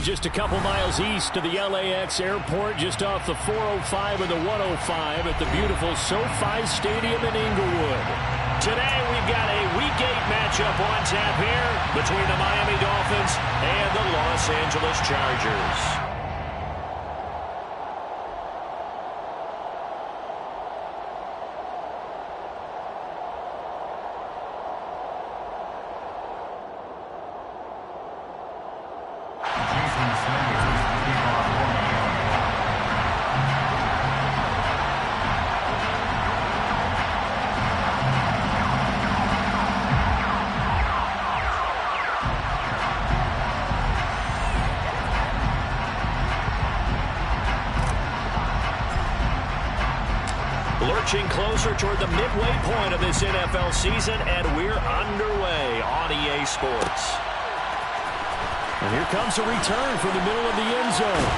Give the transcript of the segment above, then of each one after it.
just a couple miles east of the LAX airport, just off the 405 and the 105 at the beautiful SoFi Stadium in Inglewood. Today we've got a Week 8 matchup on tap here between the Miami Dolphins and the Los Angeles Chargers. Lurching closer toward the midway point of this NFL season, and we're underway on EA Sports. And here comes a return from the middle of the end zone.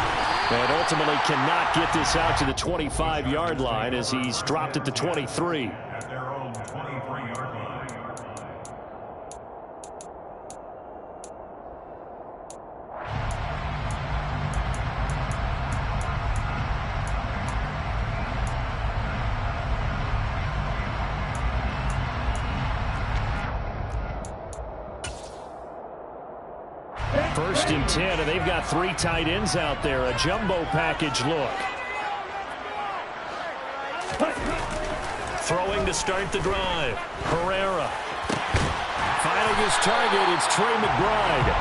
And ultimately cannot get this out to the 25-yard line as he's dropped at the 23. At their own 23-yard line. First and 10, and they've got 3 tight ends out there. A jumbo package look. Throwing to start the drive. Herrera. Finding his target, it's Trey McBride.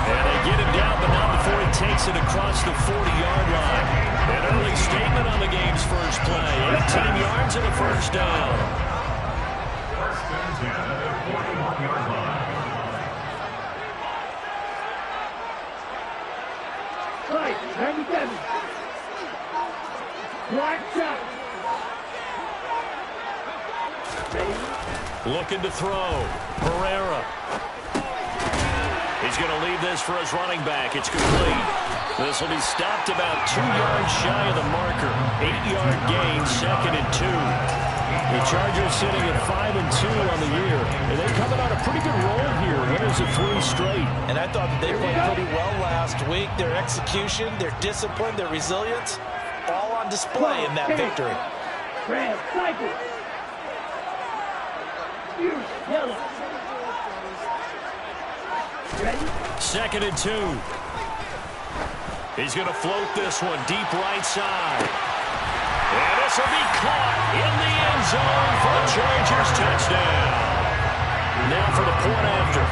And they get him down, but not before he takes it across the 40-yard line. An early statement on the game's first play. 18 yards and a first down. First and 10 at the 41-yard line. Right, 97. Watch out. Looking to throw. Herrera. He's going to leave this for his running back. It's complete. This will be stopped about 2 yards shy of the marker. 8-yard gain, 2nd and 2. The Chargers sitting at 5-2 on the year. And they're coming on a pretty good roll here. Winners of 3 straight. And I thought that they played pretty well last week. Their execution, their discipline, their resilience, all on display in that victory. Red, cycle. Yellow. Ready? 2nd and 2. He's going to float this one deep right side. And this will be caught in the end zone for a Chargers touchdown. Now for the point after.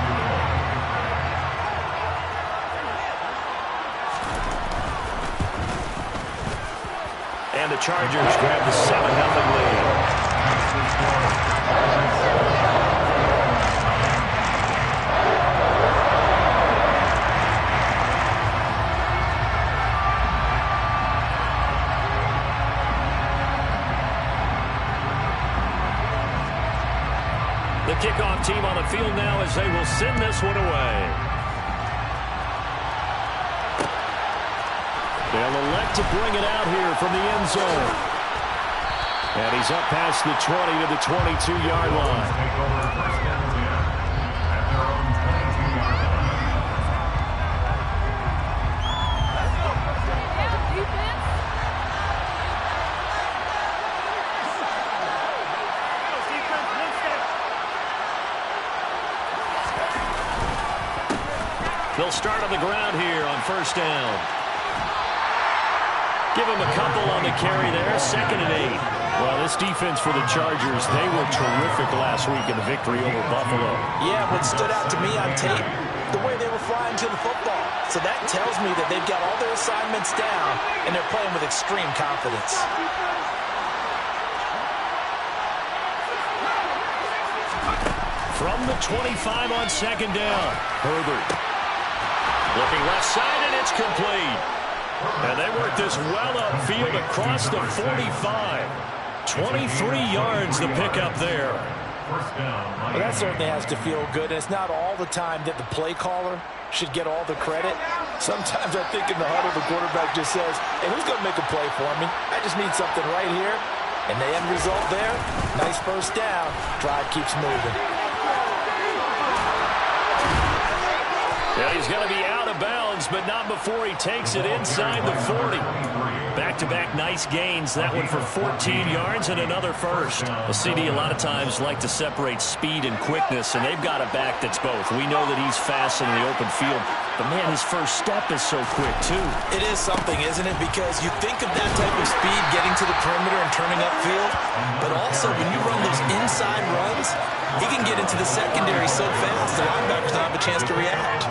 And the Chargers grab the 7-0 lead. The kickoff team on the field now as they will send this one away. They'll elect to bring it out here from the end zone. And he's up past the 20 to the 22-yard line. Take over first and 10 at their own 22-yard line. They'll start on the ground here on first down. Give him a couple on the carry there. 2nd and 8. Well, this defense for the Chargers, they were terrific last week in the victory over Buffalo. Yeah, what stood out to me on tape, the way they were flying to the football. So that tells me that they've got all their assignments down, and they're playing with extreme confidence. From the 25 on 2nd down. Herbert. Looking left side, and it's complete. And they work this well upfield across the 45. 23 yards the pickup there. Well, that certainly has to feel good. It's not all the time that the play caller should get all the credit. Sometimes I think in the huddle, the quarterback just says, hey, who's going to make a play for me? I just need something right here. And the end result there, nice first down. Drive keeps moving. Yeah, he's going to be out of bounds downs, but not before he takes it inside the 40. Back-to-back nice gains. That one for 14 yards and another first. A CD a lot of times like to separate speed and quickness, and they've got a back that's both. We know that he's fast in the open field, but, man, his first step is so quick, too. It is something, isn't it? Because you think of that type of speed getting to the perimeter and turning upfield, but also when you run those inside runs, he can get into the secondary so fast the linebackers don't have a chance to react.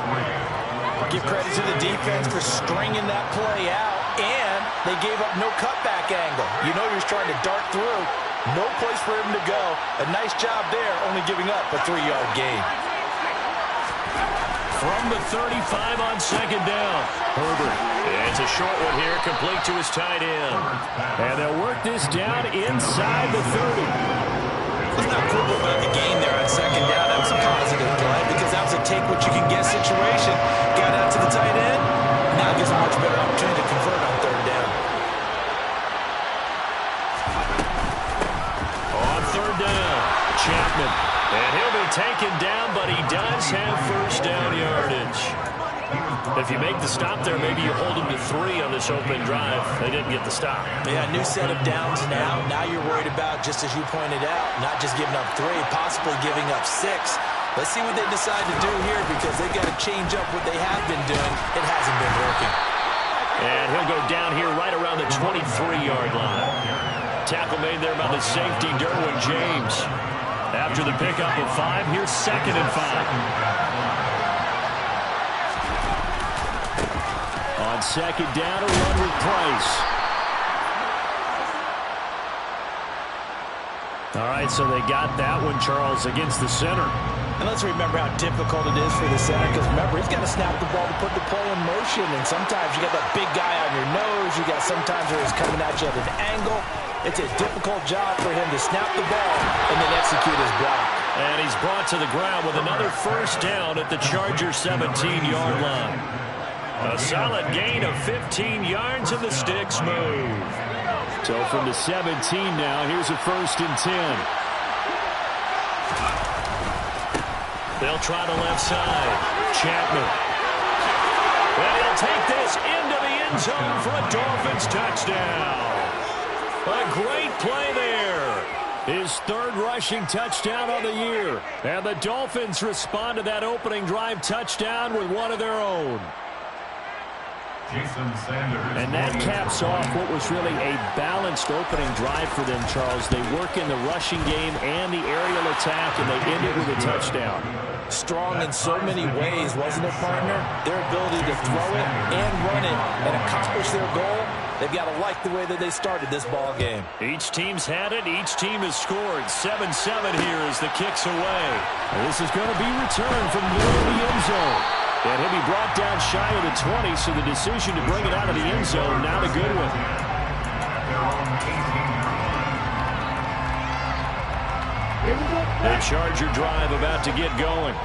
Give credit to the defense for stringing that play out, and they gave up no cutback angle. You know you're trying to dart through. No place for him to go. A nice job there, only giving up a 3-yard gain. From the 35 on second down, Herbert. It's a short one here, complete to his tight end. And they'll work this down inside the 30. Let's not quibble about the gain there on second down. That was a positive play because that was a take-what-you-can-get situation. Got out to the tight end. Now gives a much better opportunity to convert on third down. On third down, Chapman. And he'll be taken down, but he does have first down yardage. If you make the stop there, maybe you hold him to 3 on this opening drive. They didn't get the stop. Yeah, new set of downs now. Now you're worried about, just as you pointed out, not just giving up 3, possibly giving up 6. Let's see what they decide to do here because they've got to change up what they have been doing. It hasn't been working. And he'll go down here right around the 23-yard line. Tackle made there by the safety, Derwin James. After the pickup of 5, here's second and 5. On second down, a run with Price. All right, so they got that one, Charles, against the center. And let's remember how difficult it is for the center because, remember, he's got to snap the ball to put the play in motion. And sometimes you got that big guy on your nose. You got sometimes where he's coming at you at an angle. It's a difficult job for him to snap the ball and then execute his block. And he's brought to the ground with another first down at the Chargers' 17-yard line. A solid gain of 15 yards, and the sticks move. So from the 17 now, here's a first and 10. They'll try the left side. Chapman. And he'll take this into the end zone for a Dolphins touchdown. A great play there. His third rushing touchdown of the year. And the Dolphins respond to that opening drive touchdown with one of their own. And that caps off what was really a balanced opening drive for them, Charles. They work in the rushing game and the aerial attack, and they end it with a touchdown. Strong in so many ways, wasn't it, partner? Their ability to throw it and run it and accomplish their goal, they've got to like the way that they started this ball game. Each team's had it. Each team has scored. 7-7 here as the kick's away. And this is going to be returned from the middle of the end zone. And he'll be brought down shy of the 20, so the decision to bring it out of the end zone, now the good one. The Charger drive about to get going.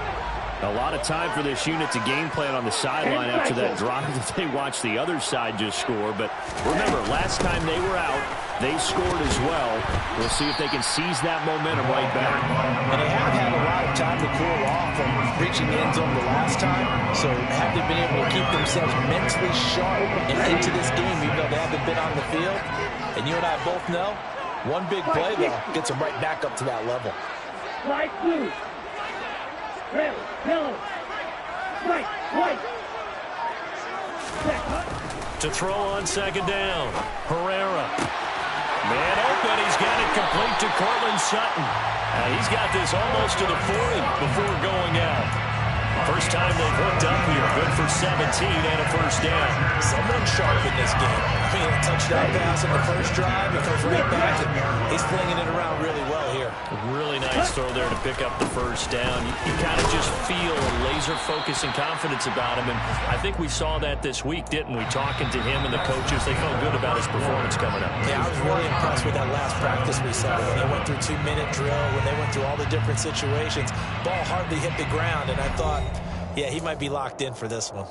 A lot of time for this unit to game plan on the sideline after that drive that they watched the other side just score. But remember, last time they were out, they scored as well. We'll see if they can seize that momentum right back. And they have had a lot of time to cool off from reaching the end zone the last time. So have they been able to keep themselves mentally sharp and into this game, even though they haven't been on the field? And you and I both know, one big play, though, gets them right back up to that level. Right blue. Red, yellow. Right, white. To throw on second down. Herrera. Man open. He's got it complete to Cortland Sutton. He's got this almost to the 40 before going out. First time they've hooked up here. Good for 17 and a first down. Someone sharp in this game. I mean, a touchdown pass on the first drive. It comes right back, and he's flinging it around really well here. Really nice throw there to pick up the first down. You kind of just feel a laser focus and confidence about him, and I think we saw that this week, didn't we? Talking to him and the coaches, they felt good about his performance coming up. Yeah, I was really impressed with that last practice we saw. When they went through 2-minute drill, when they went through all the different situations, ball hardly hit the ground, and I thought, yeah, he might be locked in for this one.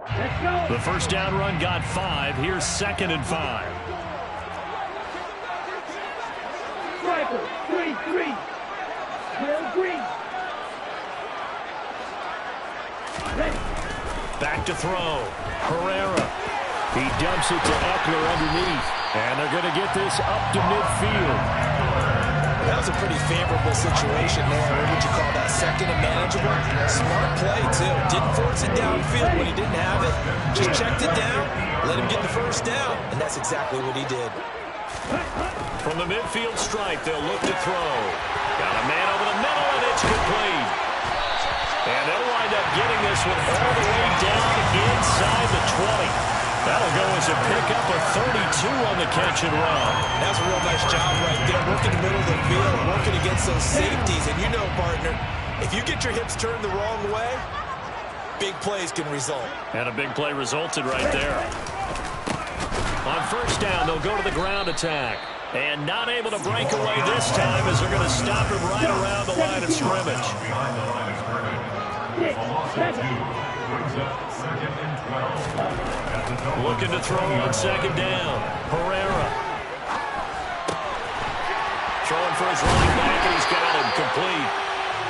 Let's go. The first down run got 5. Here's second and 5. Right, Tackle, 33. Will Green. Ready. Back to throw. Herrera. He dumps it to Eckler underneath. And they're going to get this up to midfield. That was a pretty favorable situation there. What would you call that? Second and manageable? Smart play, too. Didn't force it downfield when he didn't have it. Just checked it down, let him get the first down. And that's exactly what he did. From the midfield stripe, they'll look to throw. Got a man over the middle, and it's complete. And they'll wind up getting this one all the way down inside the 20. That'll go as a pickup of 32 on the catch and run. That's a real nice job right there. Working the middle of the field, working against those safeties. And you know, partner, if you get your hips turned the wrong way, big plays can result. And a big play resulted right there. On first down, they'll go to the ground attack. And not able to break away this time as they're going to stop him right around the line of scrimmage. Behind the line of scrimmage. A loss of 2 brings up 2nd and 12. Looking to throw on second down. Herrera. Throwing for his running back, and he's got him complete.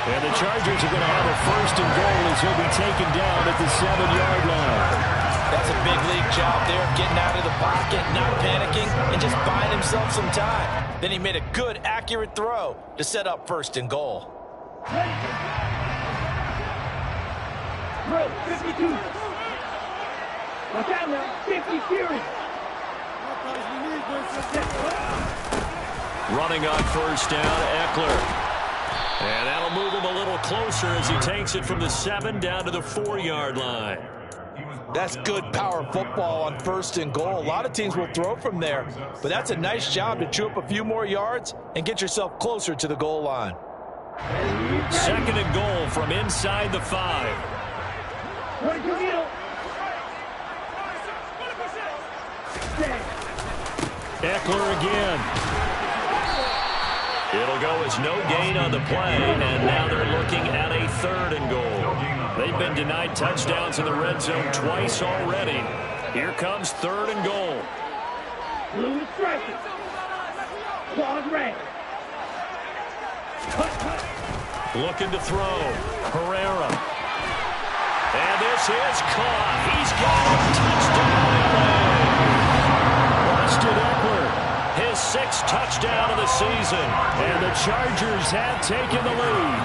And the Chargers are going to have a first and goal as he'll be taken down at the 7-yard line. That's a big league job there, getting out of the pocket, not panicking, and just buying himself some time. Then he made a good, accurate throw to set up first and goal. Drill, 52. Watch out now, 50 Fury. Running on first down, Eckler. And that'll move him a little closer as he takes it from the 7 down to the 4-yard line. That's good power football on first and goal. A lot of teams will throw from there, but that's a nice job to chew up a few more yards and get yourself closer to the goal line. Second and goal from inside the 5. 22 middle. Eckler again. It'll go as no gain on the play, and now they're looking at a 3rd and goal. They've been denied touchdowns in the red zone twice already. Here comes 3rd and goal. Blue is striking. Claws red. Looking to throw. Herrera. And this is caught. He's got a touchdown. Austin Eckler, his 6th touchdown of the season. And the Chargers have taken the lead.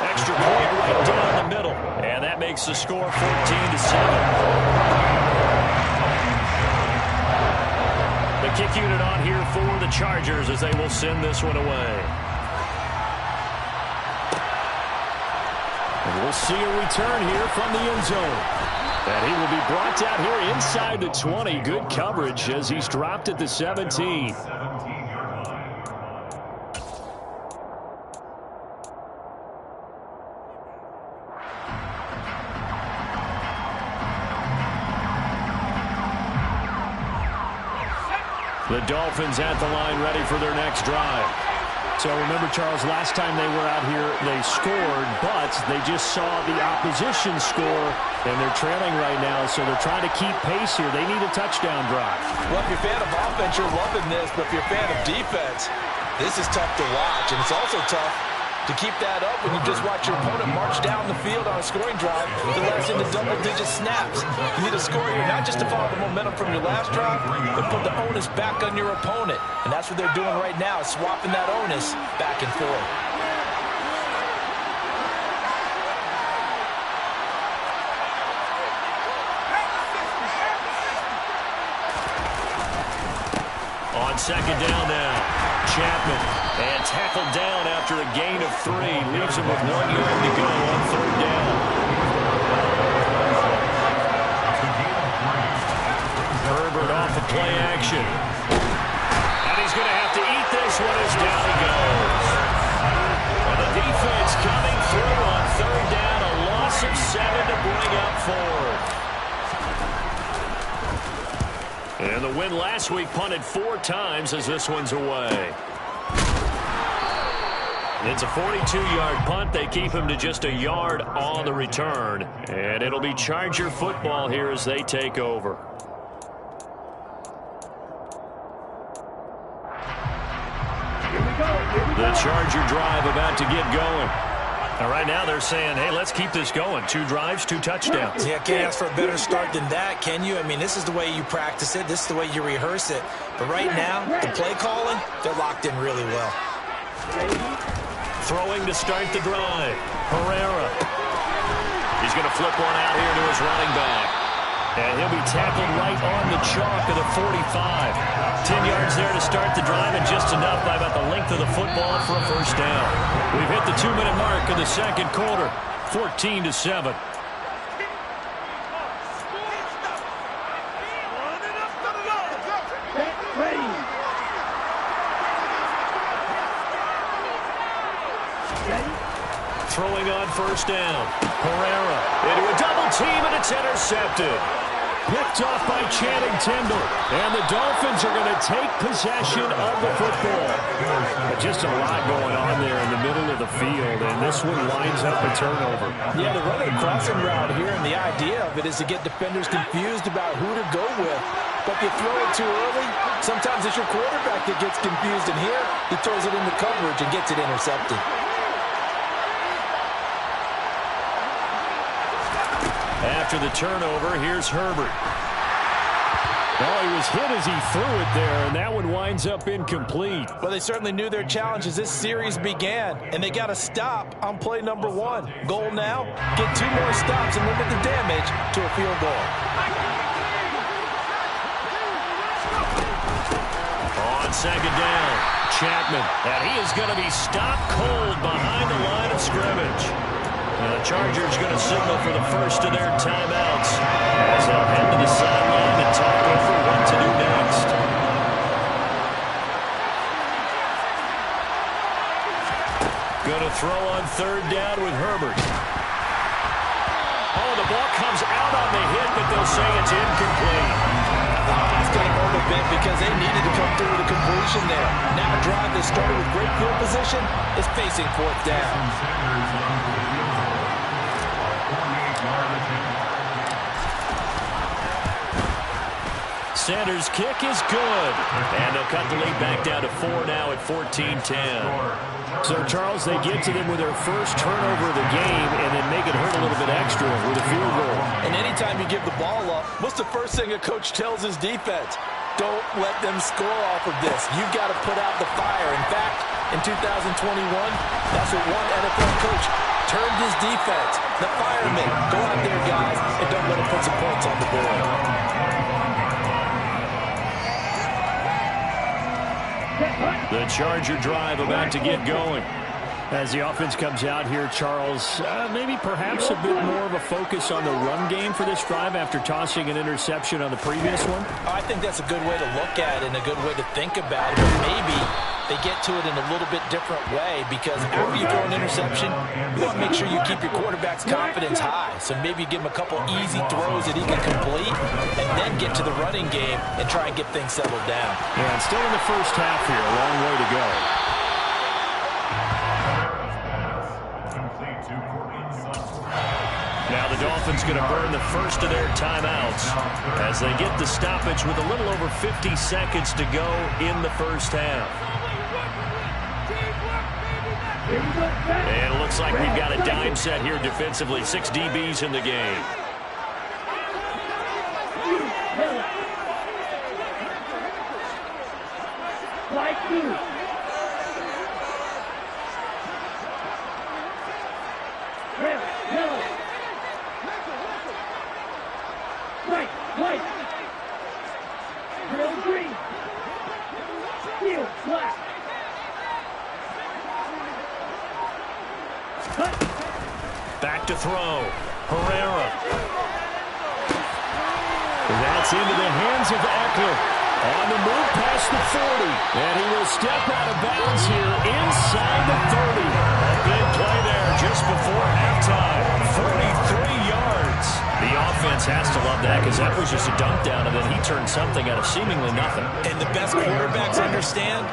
Extra point right down the middle. And that makes the score 14-7. The kick unit on here for the Chargers as they will send this one away. And we'll see a return here from the end zone. And he will be brought down here inside the 20. Good coverage as he's dropped at the 17. The Dolphins at the line ready for their next drive. So remember, Charles, last time they were out here, they scored, but they just saw the opposition score, and they're trailing right now, so they're trying to keep pace here. They need a touchdown drive. Well, if you're a fan of offense, you're loving this, but if you're a fan of defense, this is tough to watch, and it's also tough to keep that up when you just watch your opponent march down the field on a scoring drive that lasts into double-digit snaps. You need a score here, not just to follow the momentum from your last drive, but put the onus back on your opponent. And that's what they're doing right now, swapping that onus back and forth. On second down now, Chapman, and tackled down after a gain of 3. Leaves him with 1 yard to go on 3rd down. Herbert off the play action. And he's going to have to eat this one as down he goes. And the defense coming through on 3rd down, a loss of 7 to bring up 4th. And the win last week punted 4 times as this one's away. It's a 42-yard punt. They keep him to just a yard on the return. And it'll be Charger football here as they take over. The Charger drive about to get going. Now, right now they're saying, hey, let's keep this going. 2 drives, 2 touchdowns. Yeah, can't ask for a better start than that, can you? I mean, this is the way you practice it. This is the way you rehearse it. But right now, the play calling, they're locked in really well. Throwing to start the drive. Herrera. He's going to flip one out here to his running back. And he'll be tackled right on the chalk of the 45. 10 yards there to start the drive, and just enough by about the length of the football for a first down. We've hit the 2-minute mark of the second quarter, 14-7. Throwing on first down. Herrera into a double team, and it's intercepted. Picked off by Channing Tindall. And the Dolphins are going to take possession of the football. But just a lot going on there in the middle of the field, and this one lines up a turnover. Yeah, they're running a crossing route here, and the idea of it is to get defenders confused about who to go with. But if you throw it too early, sometimes it's your quarterback that gets confused, and here he throws it into coverage and gets it intercepted. After the turnover, here's Herbert. Well, he was hit as he threw it there, and that one winds up incomplete. Well, they certainly knew their challenge as this series began, and they got to stop on play number 1. Goal now, get 2 more stops and limit the damage to a field goal. On second down, Chapman. And he is going to be stopped cold behind the line of scrimmage. The Chargers going to signal for the first of their timeouts as they'll head to the sideline and talk over what to do next. Going to throw on third down with Herbert. Oh, the ball comes out on the hit, but they'll say it's incomplete. It's going to hurt a bit because they needed to come through with a completion there. Now a drive that started with great field position is facing fourth down. Sanders' kick is good. And they'll cut the lead back down to 4 now at 14-10. So, Charles, they get to them with their first turnover of the game and then make it hurt a little bit extra with a field goal. And anytime you give the ball up, what's the first thing a coach tells his defense? Don't let them score off of this. You've got to put out the fire. In fact, in 2021, that's what one NFL coach turned his defense. The firemen. Go out there, guys, and don't let them put some points on the board. The Charger drive about to get going. As the offense comes out here, Charles, maybe perhaps a bit more of a focus on the run game for this drive after tossing an interception on the previous one? I think that's a good way to look at it and a good way to think about it. But maybe they get to it in a little bit different way because after you throw an interception, you want to make sure you keep your quarterback's confidence high. So maybe give him a couple easy throws that he can complete and then get to the running game and try and get things settled down. Yeah, it's still in the first half here. A long way to go. Now the Dolphins going to burn the first of their timeouts as they get the stoppage with a little over 50 seconds to go in the first half. And it looks like we've got a dime set here defensively. 6 DBs in the game. Back to throw. Herrera. That's into the hands of Eckler. On the move past the 40. And he will step out of bounds here inside the 30. A big play there just before halftime. 33 yards. The offense has to love that because that was just a dunk down, and then he turned something out of seemingly nothing. And the best quarterbacks understand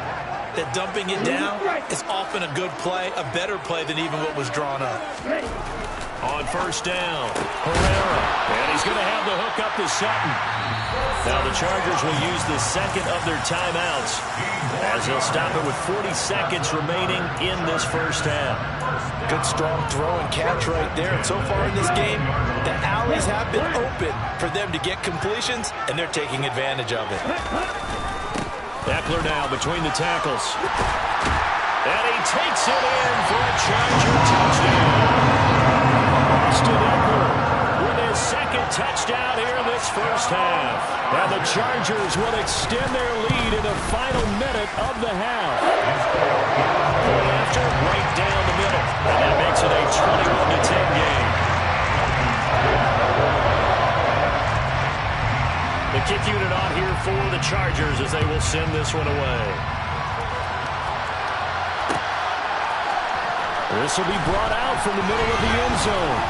that dumping it down is often a good play, a better play than even what was drawn up. On first down, Herrera. And he's going to have the hook up to Sutton. Now the Chargers will use the second of their timeouts as they'll stop it with 40 seconds remaining in this first half. Good strong throw and catch right there. And so far in this game, the alleys have been open for them to get completions, and they're taking advantage of it. Eckler now between the tackles. And he takes it in for a Charger touchdown. Austin Eckler with his second touchdown here in this first half. And the Chargers will extend their lead in the final minute of the half. Point after, right down the middle. And that makes it a 21-10 game. The kick unit on here for the Chargers as they will send this one away. This will be brought out from the middle of the end zone.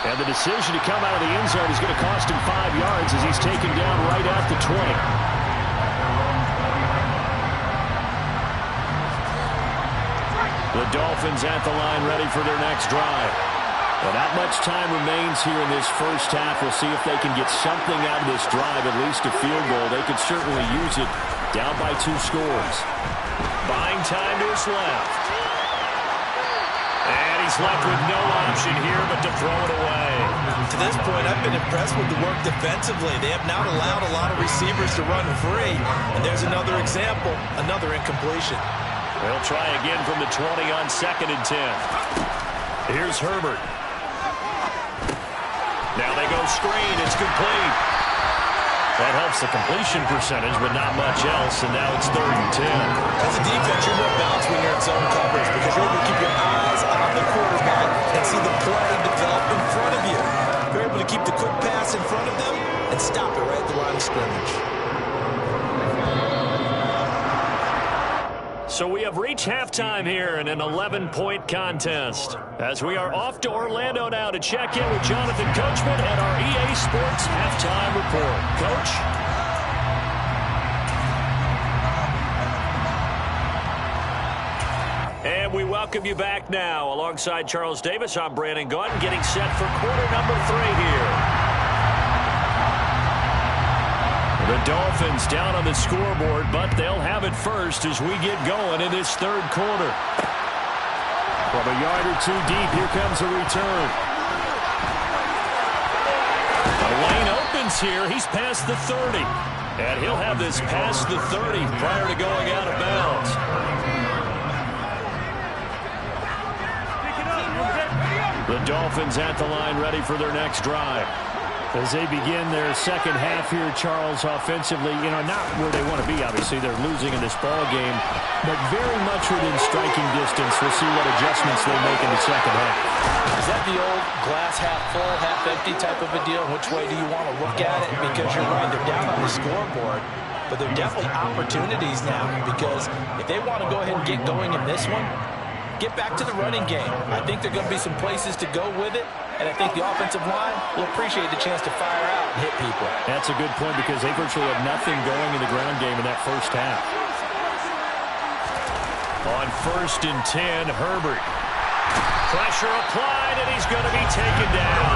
And the decision to come out of the end zone is going to cost him 5 yards as he's taken down right at the 20. The Dolphins at the line ready for their next drive. Well, not much time remains here in this first half. We'll see if they can get something out of this drive, at least a field goal. They could certainly use it down by 2 scores. Buying time to his left. And he's left with no option here but to throw it away. To this point, I've been impressed with the work defensively. They have not allowed a lot of receivers to run free. And there's another example, another incompletion. They'll try again from the 20 on 2nd and 10. Here's Herbert. Now they go screen. It's complete. That helps the completion percentage, but not much else, and now it's 3rd and 10. As a defense, you're more balanced when you're in zone coverage because you're able to keep your eyes on the quarterback and see the play develop in front of you. You're able to keep the quick pass in front of them and stop it right at the line of scrimmage. So we have reached halftime here in an 11-point contest. As we are off to Orlando now to check in with Jonathan Coachman at our EA Sports Halftime Report. Coach? And we welcome you back now. Alongside Charles Davis, I'm Brandon Gunn, getting set for quarter number 3 here. The Dolphins down on the scoreboard, but they'll have it first as we get going in this 3rd quarter. From a yard or 2 deep, here comes a return. The lane opens here. He's past the 30. And he'll have this past the 30 prior to going out of bounds. The Dolphins at the line ready for their next drive. As they begin their second half here, Charles, offensively, not where they want to be, obviously. They're losing in this ball game, but very much within striking distance. We'll see what adjustments they make in the second half. Is that the old glass half full, half empty type of a deal? Which way do you want to look at it? Because you're right, they're down on the scoreboard, but they're definitely opportunities now because if they want to go ahead and get going in this one, get back to the running game. I think there are going to be some places to go with it, and I think the offensive line will appreciate the chance to fire out and hit people. That's a good point because they virtually had nothing going in the ground game in that first half. On 1st and 10, Herbert. Pressure applied, and he's going to be taken down.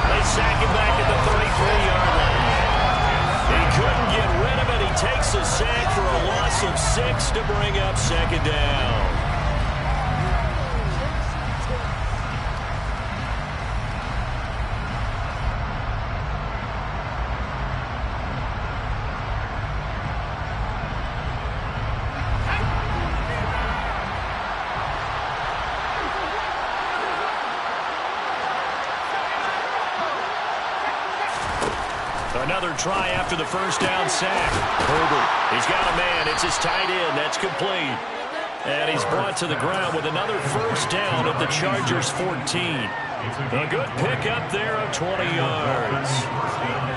They sack him back at the 33-yard line. He couldn't get rid of it. He takes a sack for a loss of 6 to bring up 2nd down. Another try after the first down sack. Herbert, he's got a man. It's his tight end. That's complete. And he's brought to the ground with another first down at the Chargers' 14. A good pickup there of 20 yards.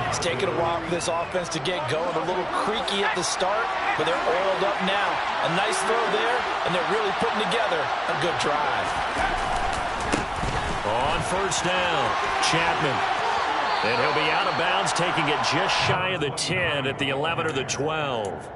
It's taken a while for this offense to get going. A little creaky at the start, but they're oiled up now. A nice throw there, and they're really putting together a good drive. On first down, Chapman. And he'll be out of bounds, taking it just shy of the 10 at the 11 or the 12.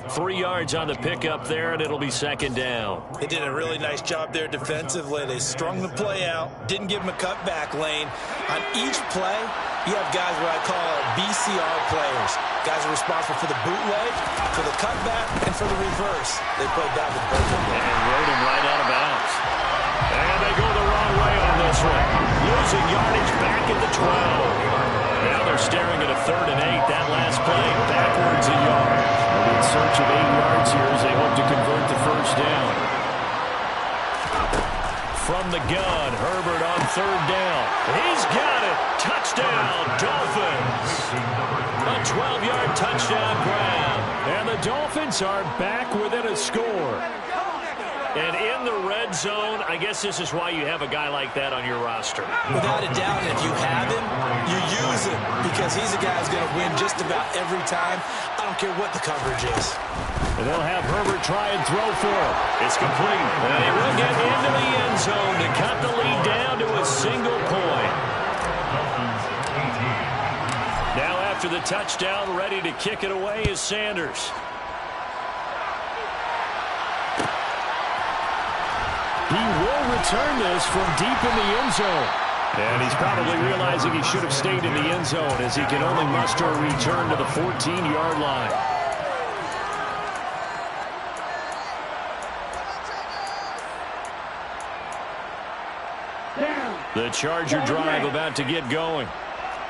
3 yards on the pickup there, and it'll be 2nd down. They did a really nice job there defensively. They strung the play out, didn't give him a cutback lane. On each play, You have guys what I call BCR players. Guys are responsible for the bootleg, for the cutback, and for the reverse. They played that with both of them. And rode him right out of bounds. And they go the wrong way on this one. Losing yardage back at the 12. Now they're staring at a 3rd and 8. That last play, backwards a yard. They'll be in search of 8 yards here as they hope to convert the first down. From the gun, Herbert on 3rd down. He's got it. Touchdown, Dolphins. A 12-yard touchdown grab. And the Dolphins are back within a score. And in the red zone, I guess this is why you have a guy like that on your roster. Without a doubt, and if you have him, you use him because he's a guy who's going to win just about every time. I don't care what the coverage is. And they'll have Herbert try and throw for it. It's complete. And he will get into the end zone to cut the lead down to a single point. Now after the touchdown, ready to kick it away is Sanders. He will return this from deep in the end zone. And he's probably realizing he should have stayed in the end zone as he can only muster a return to the 14-yard line. The Charger drive about to get going.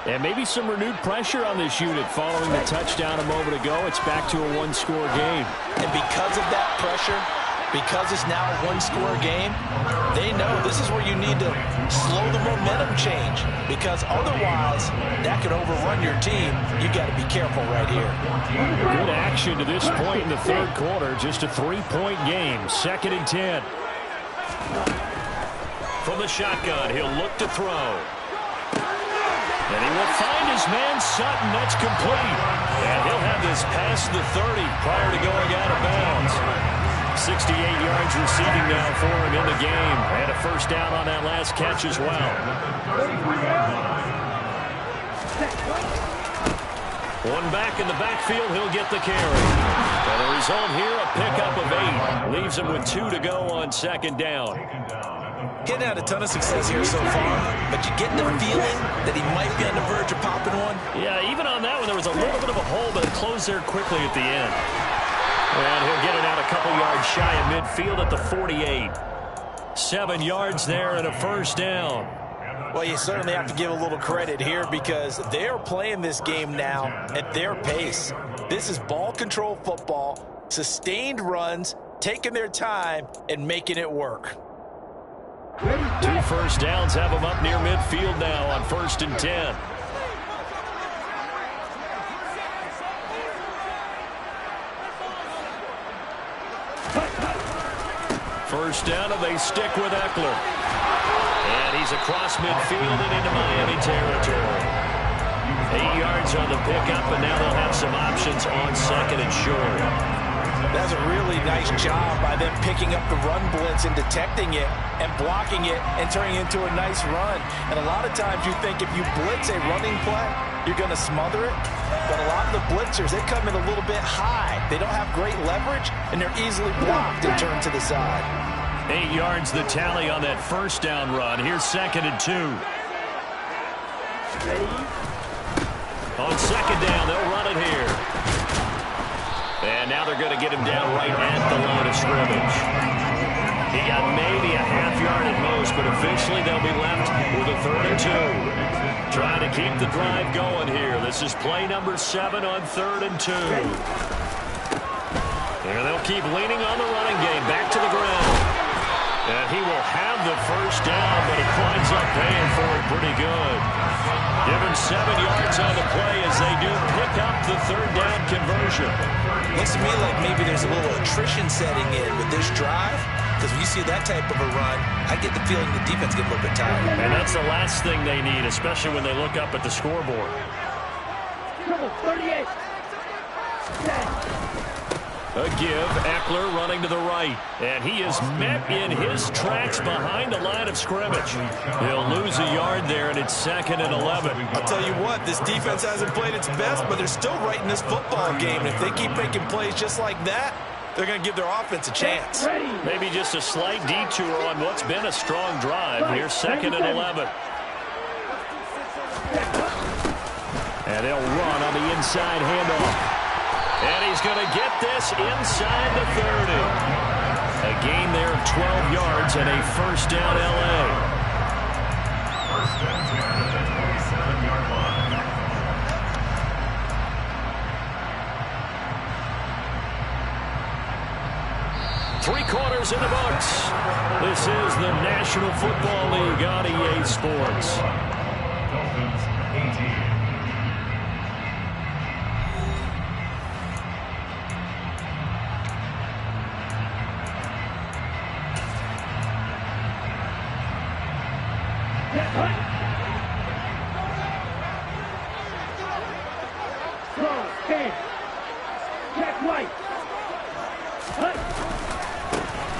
And maybe some renewed pressure on this unit following the touchdown a moment ago. It's back to a 1-score game. And because of that pressure, because it's now a 1-score game, they know this is where you need to slow the momentum change. Because otherwise, that could overrun your team. You got to be careful right here. Good action to this point in the 3rd quarter. Just a 3-point game. 2nd and 10. From the shotgun, he'll look to throw. And he will find his man Sutton. That's complete. And he'll have this past the 30 prior to going out of bounds. 68 yards receiving now for him in the game. And a first down on that last catch as well. One back in the backfield, he'll get the carry. And the result here, a pickup of 8. Leaves him with 2 to go on 2nd down. Getting had a ton of success here so far, but you get the feeling that he might be on the verge of popping one. Yeah, even on that one, there was a little bit of a hole, but it closed there quickly at the end. And he'll get it out a couple yards shy of midfield at the 48. 7 yards there and a first down. Well, you certainly have to give a little credit here because they're playing this game now at their pace. This is ball control football, sustained runs, taking their time, and making it work. 2 first downs have him up near midfield now on 1st and 10. First down, and they stick with Eckler. And he's across midfield and into Miami territory. 8 yards on the pickup, and now they'll have some options on 2nd and short. That's a really nice job by them picking up the run blitz and detecting it and blocking it and turning it into a nice run. And a lot of times you think if you blitz a running play, you're going to smother it. But a lot of the blitzers, they come in a little bit high. They don't have great leverage, and they're easily blocked and turned to the side. 8 yards the tally on that first down run. Here's 2nd and 2. On 2nd down, they'll run it here. And now they're going to get him down right at the line of scrimmage. He got maybe a half yard at most, but eventually they'll be left with a 3rd and 2. Trying to keep the drive going here. This is play number 7 on 3rd and 2. And they'll keep leaning on the running game. Back to the ground. And he will have the first down, but it winds up paying for it pretty good. Give him 7 yards on the play as they do pick up the 3rd down conversion. Looks to me like maybe there's a little attrition setting in with this drive, because when you see that type of a run, I get the feeling the defense get a little bit tired. And that's the last thing they need, especially when they look up at the scoreboard. 38. A give, Eckler running to the right. And he is met in his tracks behind the line of scrimmage. He'll lose a yard there, and it's 2nd and 11. I'll tell you what, this defense hasn't played its best, but they're still right in this football game. And if they keep making plays just like that, they're going to give their offense a chance. Maybe just a slight detour on what's been a strong drive. Here's 2nd and 11. And they'll run on the inside handoff. And he's going to get this inside the 30. A gain there of 12 yards and a first down L.A. First and 10 at the 27-yard line. Three quarters in the books. This is the National Football League on EA Sports. Dolphins 18.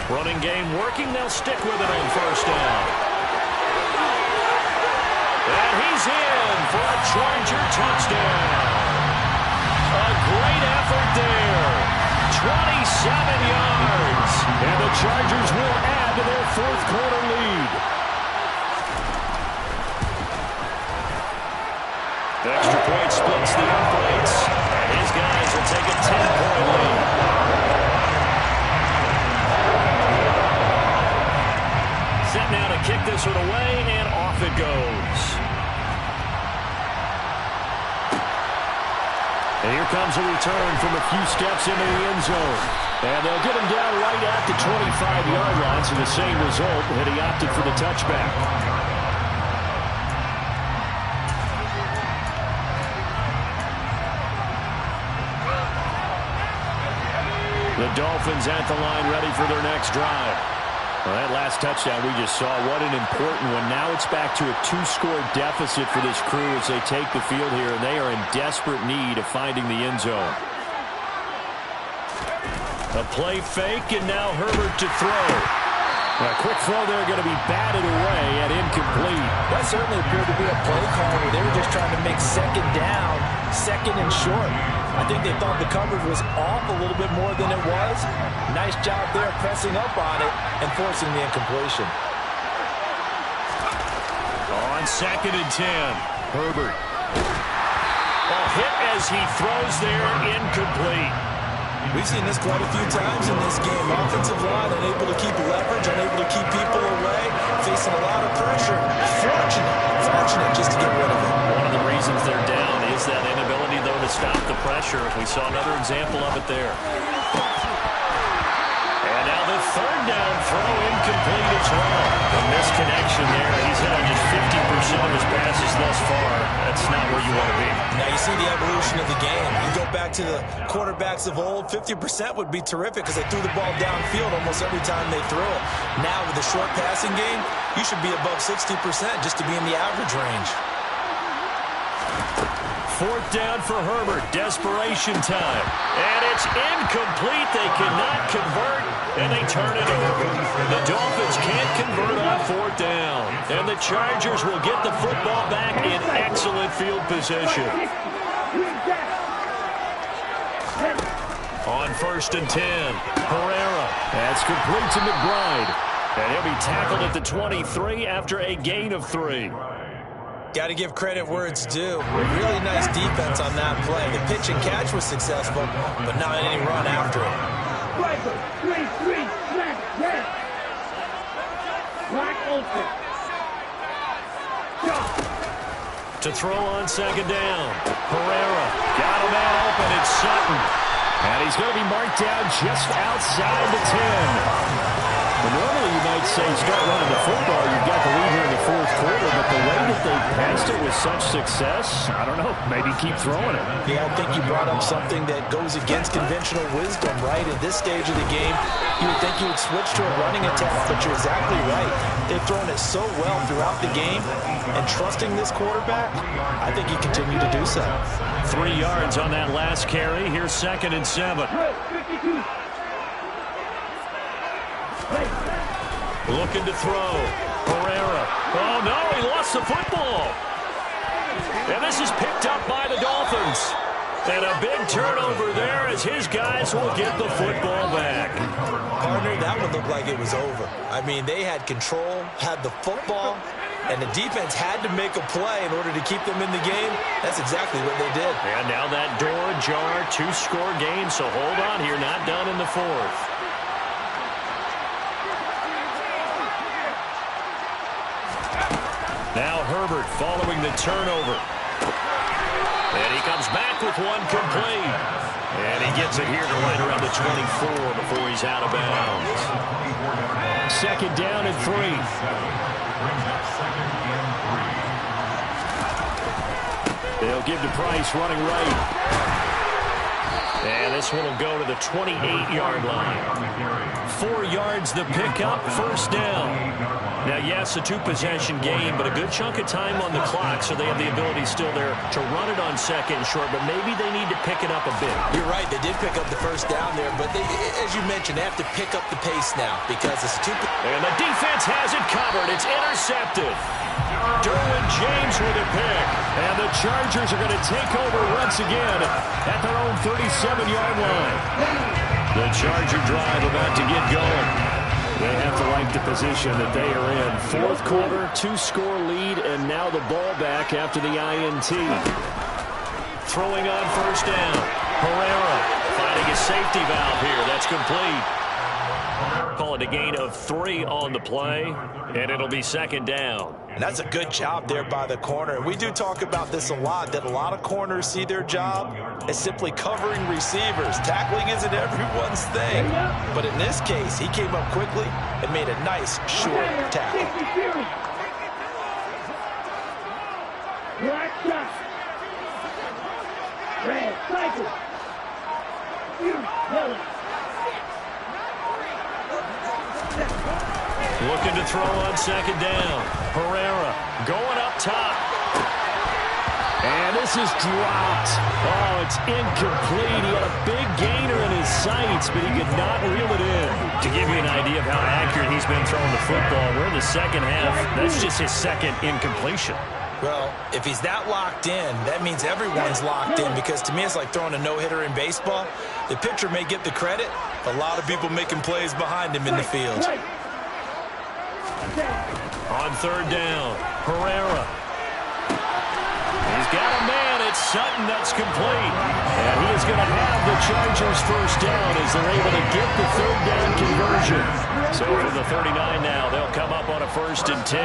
Running game working. They'll stick with it on first down. And he's in for a Charger touchdown. A great effort there. 27 yards. And the Chargers will add to their fourth quarter lead. The extra point splits the uprights. And his guys will take a 10-point lead. Set now to kick this one away, and off it goes. And here comes a return from a few steps into the end zone. And they'll get him down right at the 25-yard line, so the same result, and he opted for the touchback. The Dolphins at the line ready for their next drive. Well, that last touchdown we just saw, what an important one. Now it's back to a 2-score deficit for this crew as they take the field here, and they are in desperate need of finding the end zone. A play fake, and now Herbert to throw. A quick throw there going to be batted away and incomplete. That certainly appeared to be a play call where they were just trying to make second down, second and short. I think they thought the coverage was off a little bit more than it was. Nice job there pressing up on it and forcing the incompletion. On second and 10, Herbert. A hit as he throws there, incomplete. We've seen this quite a few times in this game. Offensive line unable to keep leverage, unable to keep people away, facing a lot of pressure. Fortunate just to get rid of it. One of the reasons they're down is that inability, though, to stop the pressure. We saw another example of it there. And now the third down throw incomplete as well. A misconnection there. He's hit on just 50% of his passes thus far. That's not where you want to be. Now you see the evolution of the game. You go back to the quarterbacks of old, 50% would be terrific because they threw the ball downfield almost every time they threw it. Now with the short passing game, you should be above 60% just to be in the average range. Fourth down for Herbert. Desperation time. And it's incomplete. They cannot convert, and they turn it over. The Dolphins can't convert on fourth down. And the Chargers will get the football back in excellent field position. On first and 10, Herrera. That's complete to McBride. And he'll be tackled at the 23 after a gain of 3. Got to give credit where it's due. Really nice defense on that play. The pitch and catch was successful, but not any run after it. To throw on second down. Herrera got him out open. It's Sutton. And he's going to be marked down just outside the 10. Well, normally you might say start running the football. You've got the lead here in the fourth quarter, but the way that they passed it with such success, I don't know, maybe keep throwing it. Yeah, I think you brought up something that goes against conventional wisdom, right? At this stage of the game, you would think you would switch to a running attack, but you're exactly right. They've thrown it so well throughout the game, and trusting this quarterback, I think you continue to do so. 3 yards on that last carry. Here's second and 7. Looking to throw. Herrera. Oh, no, he lost the football. And this is picked up by the Dolphins. And a big turnover there as his guys will get the football back. Partner, that would look like it was over. I mean, they had control, had the football, And the defense had to make a play in order to keep them in the game. That's exactly what they did. And now that door ajar, 2-score game, so hold on here, not done in the fourth. Now Herbert following the turnover. And he comes back with one complete. And he gets it here to right around the 24 before he's out of bounds. Second down and 3. They'll give to Price running right. And this one will go to the 28-yard line. 4 yards the pickup, first down. Now, yes, a 2-possession game, but a good chunk of time on the clock, so they have the ability still there to run it on second and short, but maybe they need to pick it up a bit. You're right. They did pick up the first down there, but they, as you mentioned, they have to pick up the pace now because it's And the defense has it covered. It's intercepted. Derwin James with a pick. And the Chargers are going to take over once again at their own 37-yard line. The Charger drive about to get going. They have to like the position that they are in. Fourth quarter, 2-score lead, and now the ball back after the INT. Throwing on first down. Herrera finding a safety valve here. That's complete. Call it a gain of 3 on the play, and it'll be second down. And that's a good job there by the corner. And we do talk about this a lot, that a lot of corners see their job as simply covering receivers. Tackling isn't everyone's thing. But in this case, he came up quickly and made a nice, short tackle. Black shot. Red cycle. Yellow. Looking to throw on second down. Herrera going up top. And this is dropped. Oh, it's incomplete. He had a big gainer in his sights, but he could not reel it in. To give you an idea of how accurate he's been throwing the football, we're in the second half. That's just his second incompletion. Well, if he's that locked in, that means everyone's locked in, because to me it's like throwing a no-hitter in baseball. The pitcher may get the credit. A lot of people making plays behind him in the field. On third down, Herrera. He's got a man. It's Sutton. That's complete. And he is going to have the Chargers first down as they're able to get the third down conversion. So for the 39 now, they'll come up on a 1st and 10.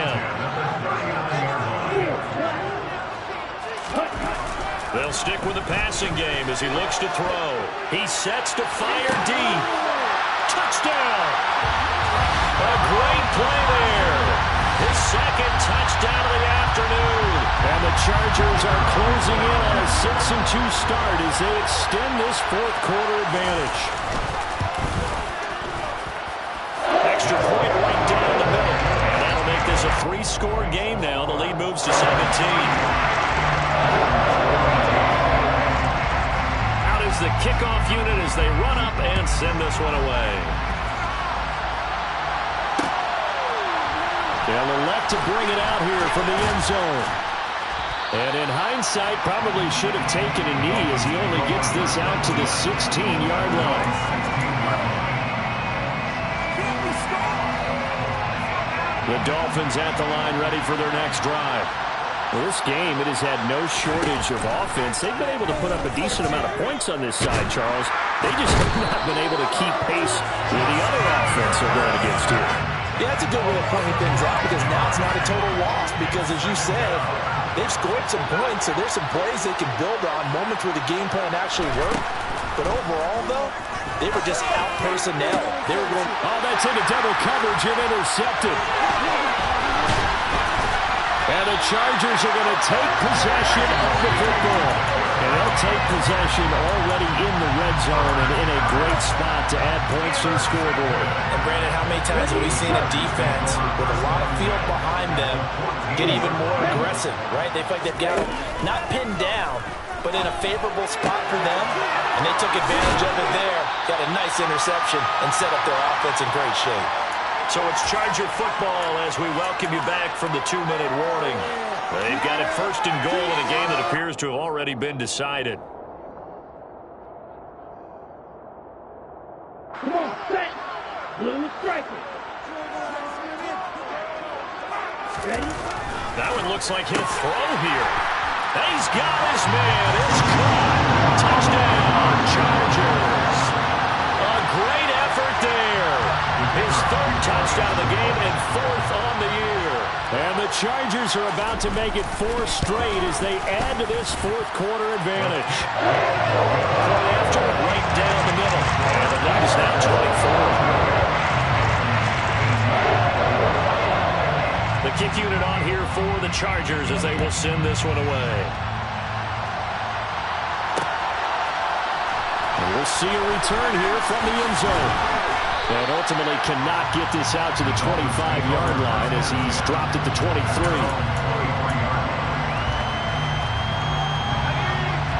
They'll stick with the passing game as he looks to throw. He sets to fire deep. Touchdown! A great play there. His second touchdown of the afternoon. And the Chargers are closing in on a 6-2 start as they extend this fourth quarter advantage. Extra point right down the middle. And that'll make this a 3-score game now. The lead moves to 17. The kickoff unit as they run up and send this one away. They'll elect to bring it out here from the end zone. And in hindsight, probably should have taken a knee as he only gets this out to the 16-yard line. The Dolphins at the line ready for their next drive. Well, this game, it has had no shortage of offense. They've been able to put up a decent amount of points on this side, Charles. They just have not been able to keep pace with the other offense they're going against here. Yeah, that's a good way of pointing things out, because now it's not a total loss, because as you said, they've scored some points, so there's some plays they can build on, moments where the game plan actually worked. But overall, though, they were just out personnel. They were going... Oh, that's into double coverage and intercepted. And the Chargers are going to take possession of the football. And they'll take possession already in the red zone and in a great spot to add points to the scoreboard. And Brandon, how many times have we seen a defense with a lot of field behind them get even more aggressive, right? They feel like they've got them not pinned down, but in a favorable spot for them. And they took advantage of it there. Got a nice interception and set up their offense in great shape. So it's Charger football as we welcome you back from the 2-minute warning. They've got it 1st and goal in a game that appears to have already been decided. Come on, set. Blue striker. Ready? That one looks like he'll throw here. And he's got his man. It's caught. Touchdown, Chargers. A great effort there. His third touchdown of the game and fourth on the year. And the Chargers are about to make it 4 straight as they add to this fourth quarter advantage. Right after, right down the middle. And the lead is now 24. The kick unit on here for the Chargers as they will send this one away. And we'll see a return here from the end zone. And ultimately cannot get this out to the 25-yard line as he's dropped at the 23.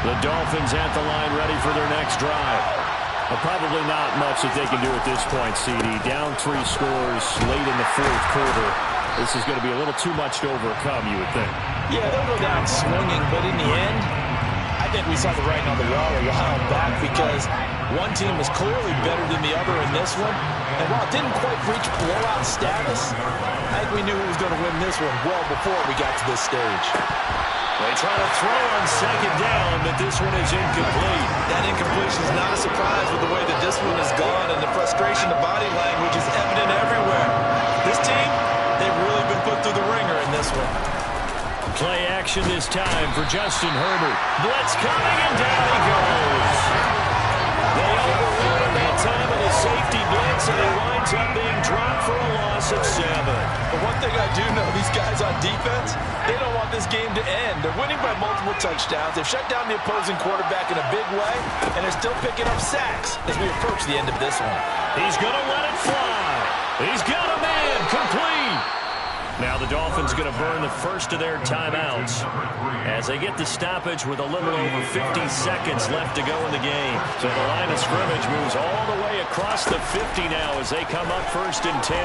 The Dolphins at the line ready for their next drive. Well, probably not much that they can do at this point, CD. Down 3 scores late in the fourth quarter. This is going to be a little too much to overcome, you would think. Yeah, they'll go down swinging, but in the end, I think we saw the writing on the wall a while back because one team was clearly better than the other in this one. And while it didn't quite reach blowout status, I think we knew who was going to win this one well before we got to this stage. They try to throw on second down, but this one is incomplete. That incompletion is not a surprise with the way that this one has gone, and the frustration, the body language is evident everywhere. This team, they've really been put through the ringer in this one. Play action this time for Justin Herbert. Blitz coming, and down he goes. They overrun at that time with a safety blitz, and it winds up being dropped for a loss of 7. But one thing I do know, these guys on defense, they don't want this game to end. They're winning by multiple touchdowns. They've shut down the opposing quarterback in a big way, and they're still picking up sacks as we approach the end of this one. He's going to let it fly. He's got a man complete. Now the Dolphins going to burn the first of their timeouts as they get the stoppage with a little over 50 seconds left to go in the game. So the line of scrimmage moves all the way across the 50 now as they come up 1st and 10.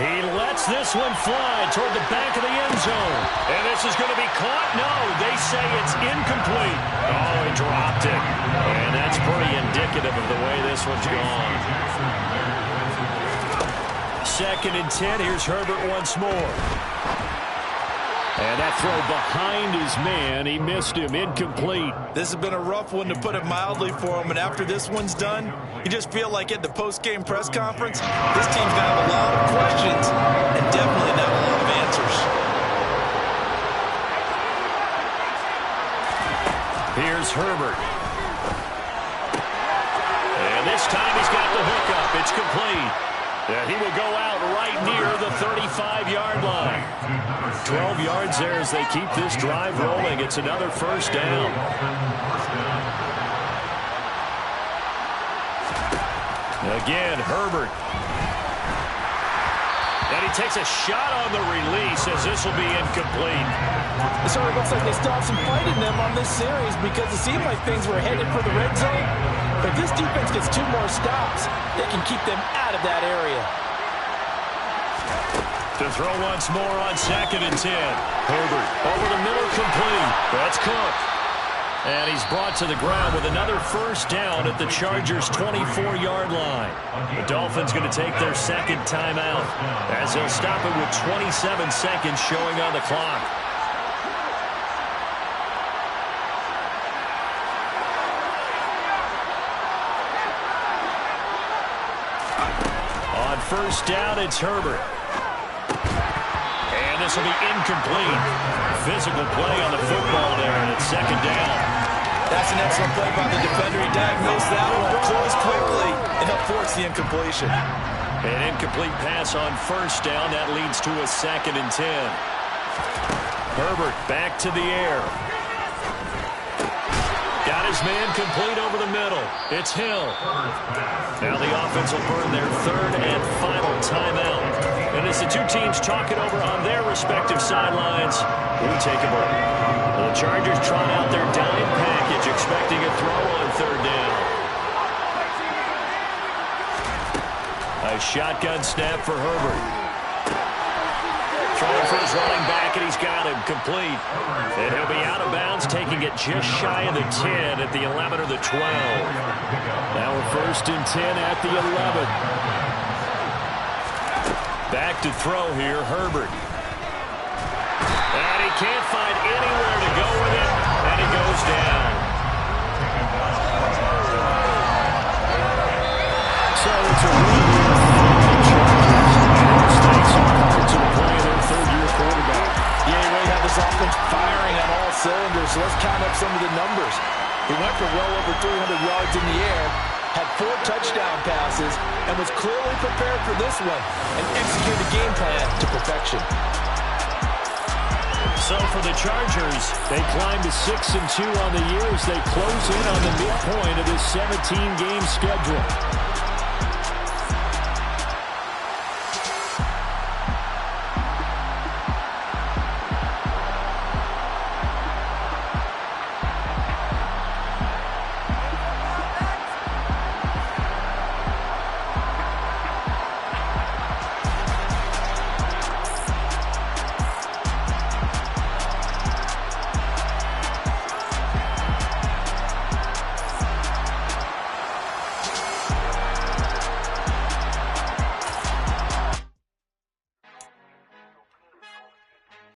He lets this one fly toward the back of the end zone. And this is going to be caught? No, they say it's incomplete. Oh, he dropped it. And that's pretty indicative of the way this one's gone. 2nd and 10. Here's Herbert once more. And that throw behind his man. He missed him. Incomplete. This has been a rough one, to put it mildly, for him. And after this one's done, you just feel like at the post-game press conference, this team's going to have a lot of questions and definitely not a lot of answers. Here's Herbert. And this time he's got the hookup. It's complete. And he will go out right near the 35-yard line. 12 yards there as they keep this drive rolling. It's another first down. Again, Herbert. And he takes a shot on the release as this will be incomplete. It sort of looks like they still have some fight in them on this series because it seemed like things were headed for the red zone. But if this defense gets 2 more stops, they can keep them out of that area. To throw once more on 2nd and 10. Herbert over the middle, complete. That's Cook. And he's brought to the ground with another first down at the Chargers' 24-yard line. The Dolphins going to take their 2nd timeout as they'll stop it with 27 seconds showing on the clock. On first down, it's Herbert. And this will be incomplete. Physical play on the football there, and it's 2nd down. That's an excellent play by the defender. He diagnosed that one, closed quickly, and he'll force the incompletion. An incomplete pass on first down. That leads to a 2nd and 10. Herbert back to the air. Got his man complete over the middle. It's Hill. Now the offense will burn their 3rd and final timeout. And as the two teams talk it over on their respective sidelines, we take a break. The Chargers trot out their dime package, expecting a throw on 3rd down. A shotgun snap for Herbert. Throwing for his running back, and he's got him complete. And he'll be out of bounds, taking it just shy of the 10 at the 11 or the 12. Now we're 1st and 10 at the 11. Back to throw here, Herbert. And he can't find anywhere to go with it, and he goes down. So it's a win here for the Chargers. And it's thanks in part to the play of their third-year quarterback. Yeah, you really have this offense firing on all cylinders, so let's count up some of the numbers. He went for well over 300 yards in the air, had 4 touchdown passes, and was clearly prepared for this one and executed the game plan to perfection. So for the Chargers, they climb to 6-2 on the year as they close in on the midpoint of this 17-game schedule.